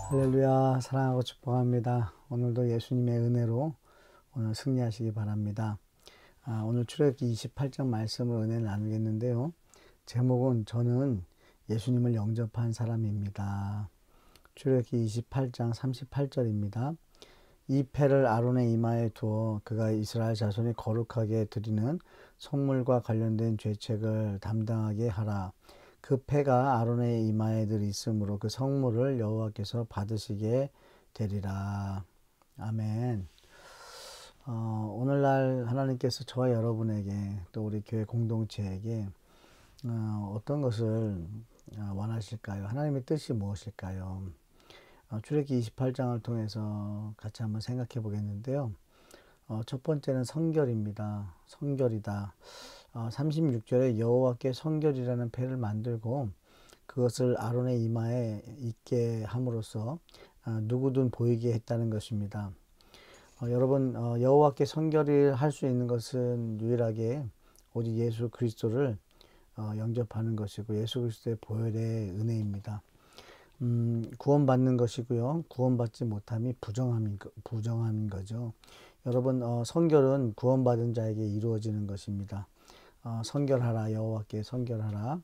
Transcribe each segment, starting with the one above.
할렐루야, 사랑하고 축복합니다. 오늘도 예수님의 은혜로 오늘 승리하시기 바랍니다. 오늘 출애굽기 28장 말씀을 은혜를 나누겠는데요. 제목은 저는 예수님을 영접한 사람입니다. 출애굽기 28장 38절입니다. 이 패를 아론의 이마에 두어 그가 이스라엘 자손이 거룩하게 드리는 성물과 관련된 죄책을 담당하게 하라. 그 패가 아론의 이마에 늘 있으므로 그 성물을 여호와께서 받으시게 되리라. 아멘. 오늘날 하나님께서 저와 여러분에게 또 우리 교회 공동체에게 어떤 것을 원하실까요? 하나님의 뜻이 무엇일까요? 출애굽기 28장을 통해서 같이 한번 생각해 보겠는데요. 첫 번째는 성결입니다. 성결이다. 36절에 여호와께 성결이라는 패를 만들고 그것을 아론의 이마에 있게 함으로써 누구든 보이게 했다는 것입니다. 여러분, 여호와께 성결을 할 수 있는 것은 유일하게 오직 예수 그리스도를 영접하는 것이고 예수 그리스도의 보혈의 은혜입니다. 구원받는 것이고요. 구원받지 못함이 부정함인 거죠. 여러분, 성결은 구원받은 자에게 이루어지는 것입니다. 성결하라, 여호와께 성결하라.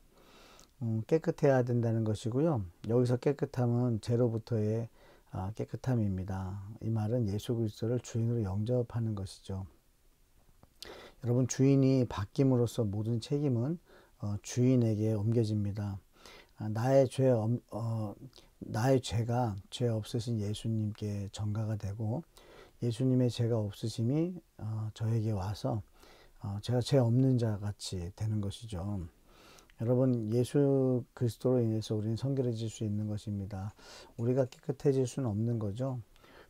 깨끗해야 된다는 것이고요. 여기서 깨끗함은 죄로부터의 깨끗함입니다. 이 말은 예수 그리스도를 주인으로 영접하는 것이죠. 여러분, 주인이 바뀜으로써 모든 책임은 주인에게 옮겨집니다. 나의 죄가 죄 없으신 예수님께 전가가 되고 예수님의 죄가 없으심이 저에게 와서 제가 죄 없는 자 같이 되는 것이죠. 여러분, 예수 그리스도로 인해서 우리는 성결해질 수 있는 것입니다. 우리가 깨끗해질 수는 없는 거죠.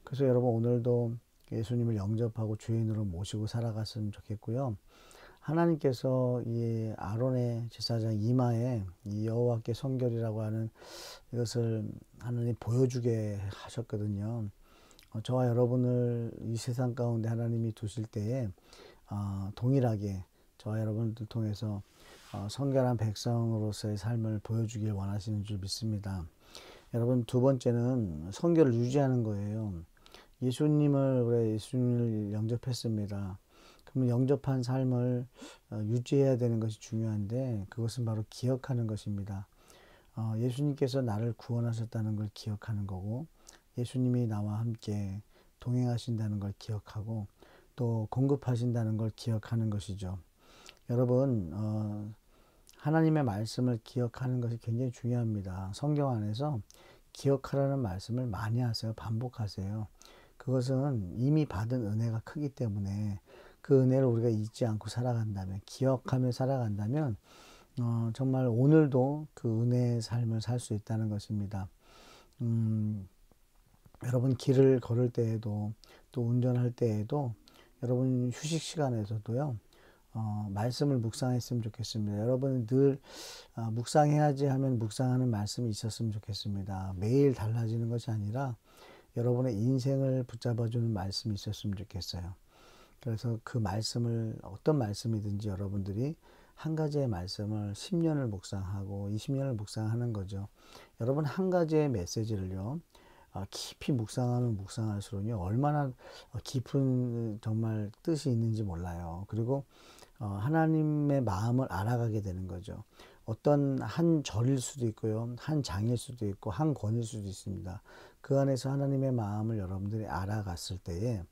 그래서 여러분, 오늘도 예수님을 영접하고 주인으로 모시고 살아갔으면 좋겠고요. 하나님께서 이 아론의 제사장 이마에 이 여호와께 성결이라고 하는 이것을 하나님 보여주게 하셨거든요. 저와 여러분을 이 세상 가운데 하나님이 두실 때에 동일하게 저와 여러분들 통해서 성결한 백성으로서의 삶을 보여주길 원하시는 줄 믿습니다. 여러분, 두 번째는 성결을 유지하는 거예요. 예수님을 영접했습니다. 그러면 영접한 삶을 유지해야 되는 것이 중요한데 그것은 바로 기억하는 것입니다. 예수님께서 나를 구원하셨다는 걸 기억하는 거고 예수님이 나와 함께 동행하신다는 걸 기억하고 또 공급하신다는 걸 기억하는 것이죠. 여러분, 하나님의 말씀을 기억하는 것이 굉장히 중요합니다. 성경 안에서 기억하라는 말씀을 많이 하세요. 반복하세요. 그것은 이미 받은 은혜가 크기 때문에 그 은혜를 우리가 잊지 않고 살아간다면, 기억하며 살아간다면 정말 오늘도 그 은혜의 삶을 살 수 있다는 것입니다. 여러분, 길을 걸을 때에도 또 운전할 때에도 여러분 휴식 시간에서도요. 말씀을 묵상했으면 좋겠습니다. 여러분 늘 묵상해야지 하면 묵상하는 말씀이 있었으면 좋겠습니다. 매일 달라지는 것이 아니라 여러분의 인생을 붙잡아주는 말씀이 있었으면 좋겠어요. 그래서 그 말씀을 어떤 말씀이든지 여러분들이 한 가지의 말씀을 10년을 묵상하고 20년을 묵상하는 거죠. 여러분 한 가지의 메시지를요. 깊이 묵상하면 묵상할수록요. 얼마나 깊은 정말 뜻이 있는지 몰라요. 그리고 하나님의 마음을 알아가게 되는 거죠. 어떤 한 절일 수도 있고요. 한 장일 수도 있고 한 권일 수도 있습니다. 그 안에서 하나님의 마음을 여러분들이 알아갔을 때에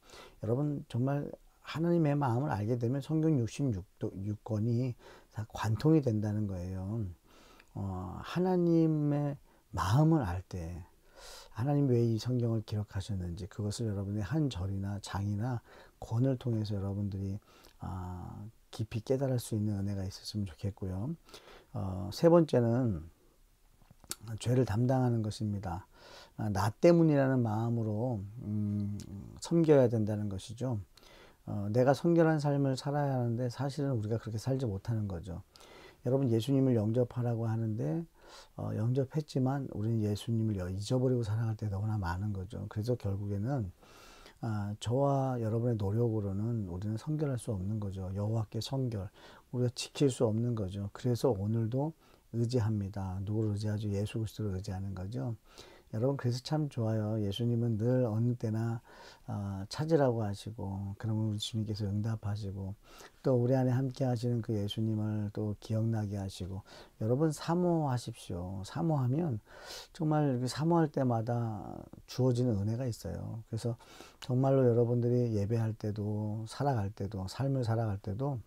여러분 정말 하나님의 마음을 알게 되면 성경 66권이 다 관통이 된다는 거예요. 하나님의 마음을 알 때 하나님 왜 이 성경을 기록하셨는지 그것을 여러분의 한 절이나 장이나 권을 통해서 여러분들이 깊이 깨달을 수 있는 은혜가 있었으면 좋겠고요. 세 번째는 죄를 담당하는 것입니다. 나 때문이라는 마음으로 섬겨야 된다는 것이죠. 내가 성결한 삶을 살아야 하는데 사실은 우리가 그렇게 살지 못하는 거죠. 여러분 예수님을 영접하라고 하는데 영접했지만 우리는 예수님을 잊어버리고 살아갈 때 너무나 많은 거죠. 그래서 결국에는 저와 여러분의 노력으로는 우리는 성결할 수 없는 거죠. 여호와께 성결, 우리가 지킬 수 없는 거죠. 그래서 오늘도 의지합니다. 누구를 의지하죠? 예수 그리스도를 의지하는 거죠. 여러분 그래서 참 좋아요. 예수님은 늘 어느 때나 찾으라고 하시고 그러면 우리 주님께서 응답하시고 또 우리 안에 함께 하시는 그 예수님을 또 기억나게 하시고 여러분 사모하십시오. 사모하면 정말 그 사모할 때마다 주어지는 은혜가 있어요. 그래서 정말로 여러분들이 예배할 때도 살아갈 때도 삶을 살아갈 때도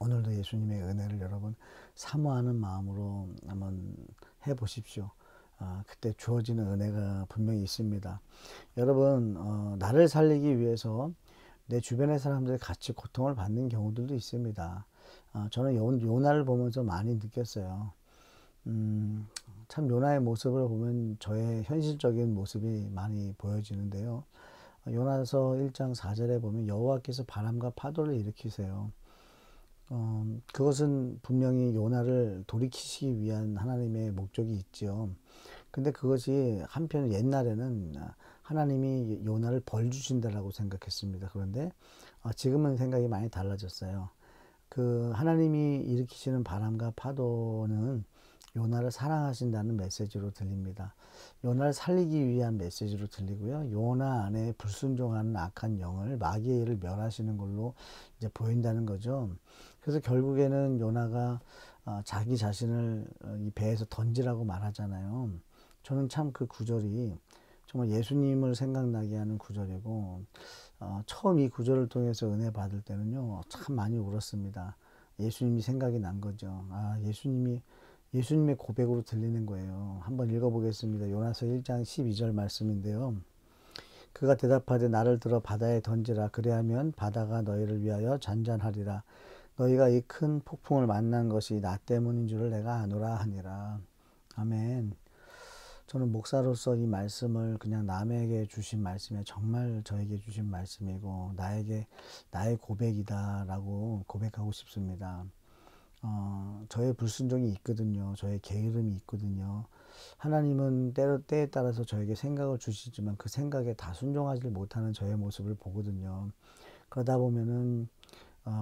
오늘도 예수님의 은혜를 여러분 사모하는 마음으로 한번 해보십시오. 그때 주어지는 은혜가 분명히 있습니다. 여러분 나를 살리기 위해서 내 주변의 사람들이 같이 고통을 받는 경우들도 있습니다. 저는 요나를 보면서 많이 느꼈어요. 참 요나의 모습을 보면 저의 현실적인 모습이 많이 보여지는데요. 요나서 1장 4절에 보면 여호와께서 바람과 파도를 일으키세요. 그것은 분명히 요나를 돌이키시기 위한 하나님의 목적이 있죠. 근데 그것이 한편 옛날에는 하나님이 요나를 벌 주신다라고 생각했습니다. 그런데 지금은 생각이 많이 달라졌어요. 그 하나님이 일으키시는 바람과 파도는 요나를 사랑하신다는 메시지로 들립니다. 요나를 살리기 위한 메시지로 들리고요. 요나 안에 불순종하는 악한 영을 마귀의 일을 멸하시는 걸로 이제 보인다는 거죠. 그래서 결국에는 요나가 자기 자신을 이 배에서 던지라고 말하잖아요. 저는 참 그 구절이 정말 예수님을 생각나게 하는 구절이고 처음 이 구절을 통해서 은혜 받을 때는요 참 많이 울었습니다. 예수님이 생각이 난 거죠. 예수님의 고백으로 들리는 거예요. 한번 읽어보겠습니다. 요나서 1장 12절 말씀인데요. 그가 대답하되 나를 들어 바다에 던지라. 그리하면 바다가 너희를 위하여 잔잔하리라. 너희가 이 큰 폭풍을 만난 것이 나 때문인 줄을 내가 아노라 하니라. 아멘. 저는 목사로서 이 말씀을 그냥 남에게 주신 말씀이 정말 저에게 주신 말씀이고 나의 고백이다라고 고백하고 싶습니다. 저의 불순종이 있거든요. 저의 게으름이 있거든요. 하나님은 때에 따라서 저에게 생각을 주시지만 그 생각에 다 순종하지 못하는 저의 모습을 보거든요. 그러다 보면은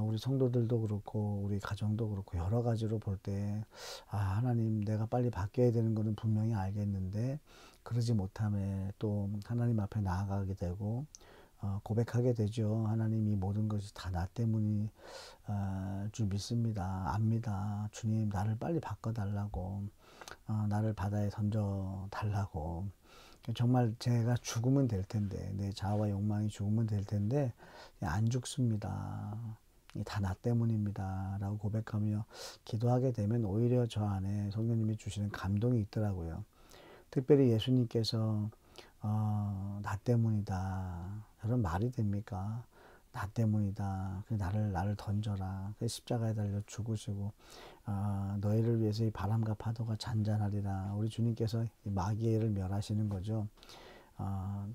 우리 성도들도 그렇고 우리 가정도 그렇고 여러 가지로 볼 때 하나님 내가 빨리 바뀌어야 되는 거는 분명히 알겠는데 그러지 못함에 또 하나님 앞에 나아가게 되고 고백하게 되죠. 하나님 이 모든 것이 다 나 때문인 줄 믿습니다. 압니다. 주님 나를 빨리 바꿔달라고 나를 바다에 던져달라고 정말 제가 죽으면 될 텐데 내 자아와 욕망이 죽으면 될 텐데 안 죽습니다. 다 나 때문입니다. 라고 고백하며 기도하게 되면 오히려 저 안에 성령님이 주시는 감동이 있더라고요. 특별히 예수님께서 나 때문이다. 여러분 말이 됩니까? 나 때문이다. 나를 던져라. 십자가에 달려 죽으시고 너희를 위해서 이 바람과 파도가 잔잔하리라. 우리 주님께서 이 마귀의 일을 멸하시는 거죠.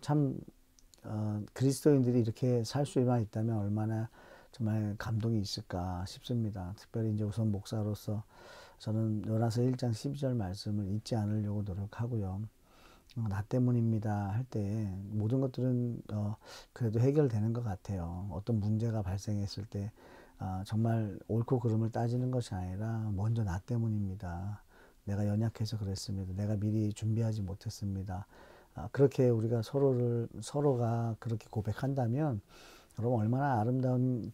참 그리스도인들이 이렇게 살 수만 있다면 얼마나 정말 감동이 있을까 싶습니다. 특별히 이제 우선 목사로서 저는 요나서 1장 12절 말씀을 잊지 않으려고 노력하고요. 나 때문입니다 할 때 모든 것들은 그래도 해결되는 것 같아요. 어떤 문제가 발생했을 때 정말 옳고 그름을 따지는 것이 아니라 먼저 나 때문입니다. 내가 연약해서 그랬습니다. 내가 미리 준비하지 못했습니다. 그렇게 우리가 서로가 그렇게 고백한다면 여러분 얼마나 아름다운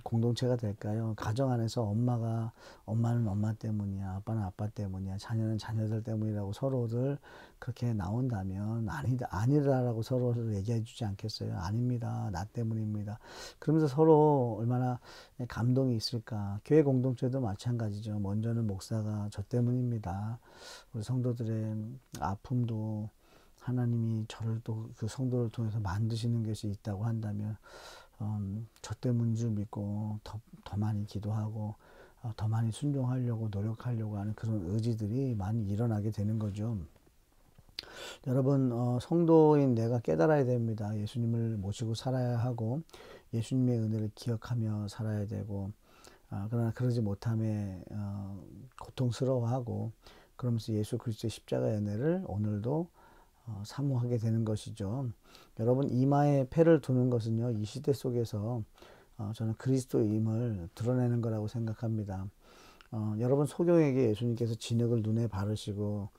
공동체가 될까요? 가정 안에서 엄마는 엄마 때문이야, 아빠는 아빠 때문이야, 자녀는 자녀들 때문이라고 서로들 그렇게 나온다면 아니라라고 서로 얘기해 주지 않겠어요? 아닙니다, 나 때문입니다. 그러면서 서로 얼마나 감동이 있을까? 교회 공동체도 마찬가지죠. 먼저는 목사가 저 때문입니다. 우리 성도들의 아픔도 하나님이 저를 또 그 성도를 통해서 만드시는 것이 있다고 한다면 저 때문인 줄 믿고 더 많이 기도하고 더 많이 순종하려고 노력하려고 하는 그런 의지들이 많이 일어나게 되는 거죠. 여러분 성도인 내가 깨달아야 됩니다. 예수님을 모시고 살아야 하고 예수님의 은혜를 기억하며 살아야 되고 그러나 그러지 못함에 고통스러워하고 그러면서 예수 그리스도의 십자가의 은혜를 오늘도 사모하게 되는 것이죠. 여러분 이마에 패를 두는 것은요 이 시대 속에서 저는 그리스도임을 드러내는 거라고 생각합니다. 여러분 소경에게 예수님께서 진흙을 눈에 바르시고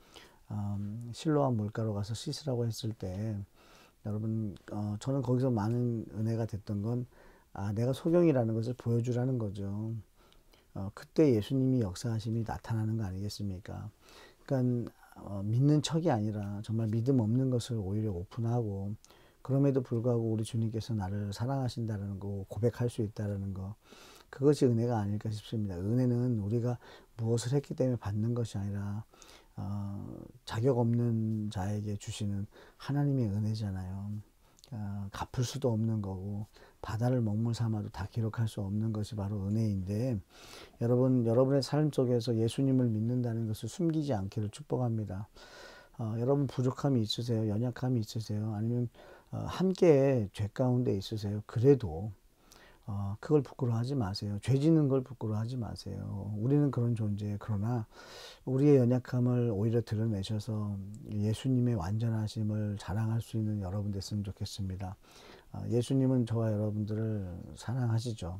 실로암 물가로 가서 씻으라고 했을 때 여러분 저는 거기서 많은 은혜가 됐던 건 내가 소경이라는 것을 보여주라는 거죠. 그때 예수님이 역사하심이 나타나는 거 아니겠습니까? 그러니까 믿는 척이 아니라 정말 믿음 없는 것을 오히려 오픈하고 그럼에도 불구하고 우리 주님께서 나를 사랑하신다는 거 고백할 수 있다는 거 그것이 은혜가 아닐까 싶습니다. 은혜는 우리가 무엇을 했기 때문에 받는 것이 아니라 자격 없는 자에게 주시는 하나님의 은혜잖아요. 갚을 수도 없는 거고 바다를 먹물 삼아도 다 기록할 수 없는 것이 바로 은혜인데 여러분의 삶 속에서 예수님을 믿는다는 것을 숨기지 않기를 축복합니다. 여러분 부족함이 있으세요? 연약함이 있으세요? 아니면 함께 죄 가운데 있으세요? 그래도 그걸 부끄러워하지 마세요. 죄 짓는 걸 부끄러워하지 마세요. 우리는 그런 존재예요. 그러나 우리의 연약함을 오히려 드러내셔서 예수님의 완전하심을 자랑할 수 있는 여러분 됐으면 좋겠습니다. 예수님은 저와 여러분들을 사랑하시죠.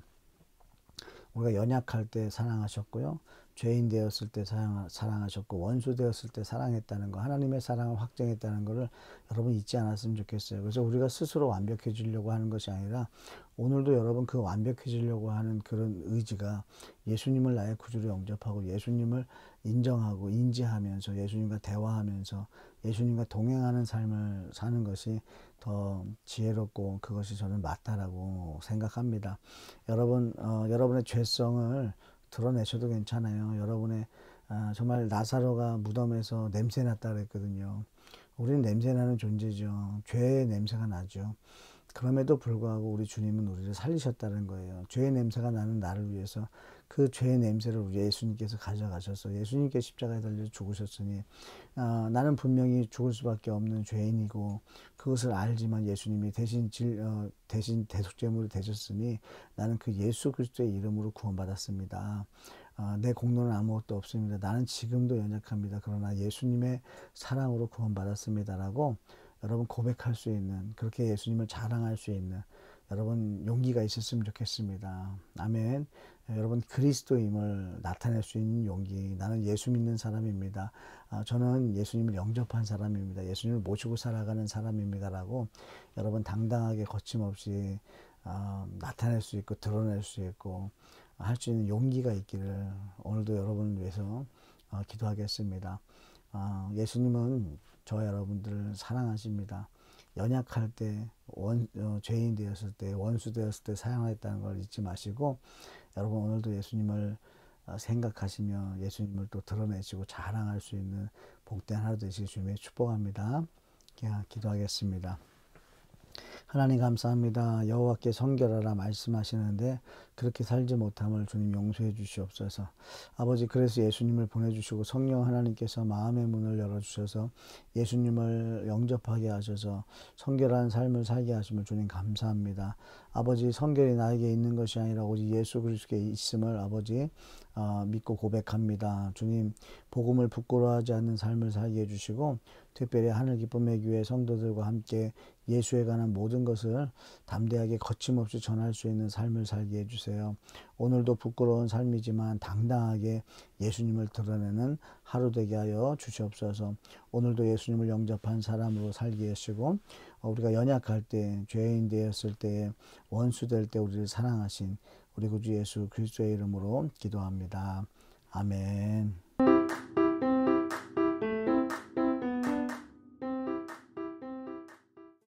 우리가 연약할 때 사랑하셨고요. 죄인 되었을 때 사랑하셨고 원수 되었을 때 사랑했다는 거 하나님의 사랑을 확정했다는 것을 여러분 잊지 않았으면 좋겠어요. 그래서 우리가 스스로 완벽해지려고 하는 것이 아니라 오늘도 여러분 그 완벽해지려고 하는 그런 의지가 예수님을 나의 구주로 영접하고 예수님을 인정하고 인지하면서 예수님과 대화하면서 예수님과 동행하는 삶을 사는 것이 더 지혜롭고 그것이 저는 맞다라고 생각합니다. 여러분의 죄성을 드러내셔도 괜찮아요. 여러분의 정말 나사로가 무덤에서 냄새 났다 그랬거든요. 우리는 냄새 나는 존재죠. 죄의 냄새가 나죠. 그럼에도 불구하고 우리 주님은 우리를 살리셨다는 거예요. 죄의 냄새가 나는 나를 위해서 그 죄의 냄새를 우리 예수님께서 가져가셔서 예수님께 십자가에 달려 죽으셨으니 나는 분명히 죽을 수밖에 없는 죄인이고 그것을 알지만 예수님이 대신 대속제물이 되셨으니 나는 그 예수 그리스도의 이름으로 구원받았습니다. 내 공로는 아무것도 없습니다. 나는 지금도 연약합니다. 그러나 예수님의 사랑으로 구원받았습니다라고 여러분 고백할 수 있는 그렇게 예수님을 자랑할 수 있는 여러분 용기가 있었으면 좋겠습니다. 아멘. 여러분 그리스도임을 나타낼 수 있는 용기. 나는 예수 믿는 사람입니다. 저는 예수님을 영접한 사람입니다. 예수님을 모시고 살아가는 사람입니다라고 여러분 당당하게 거침없이 나타낼 수 있고 드러낼 수 있고 할 수 있는 용기가 있기를 오늘도 여러분을 위해서 기도하겠습니다. 예수님은 저와 여러분들을 사랑하십니다. 연약할 때, 죄인 되었을 때, 원수 되었을 때 사용했다는 걸 잊지 마시고 여러분 오늘도 예수님을 생각하시며 예수님을 또 드러내시고 자랑할 수 있는 복된 하루 되시길 주님의 축복합니다. 기도하겠습니다. 하나님 감사합니다. 여호와께 성결하라 말씀하시는데 그렇게 살지 못함을 주님 용서해 주시옵소서. 아버지 그래서 예수님을 보내주시고 성령 하나님께서 마음의 문을 열어주셔서 예수님을 영접하게 하셔서 성결한 삶을 살게 하심을 주님 감사합니다. 아버지 성결이 나에게 있는 것이 아니라 오직 예수 그리스도께 있음을 아버지 믿고 고백합니다. 주님 복음을 부끄러워하지 않는 삶을 살게 해주시고 특별히 하늘 기쁨의 교회 성도들과 함께 예수에 관한 모든 것을 담대하게 거침없이 전할 수 있는 삶을 살게 해주세요. 오늘도 부끄러운 삶이지만 당당하게 예수님을 드러내는 하루 되게 하여 주시옵소서. 오늘도 예수님을 영접한 사람으로 살게 하시고 우리가 연약할 때 죄인 되었을 때 원수 될 때 우리를 사랑하신 우리 구주 예수 그리스도의 이름으로 기도합니다. 아멘.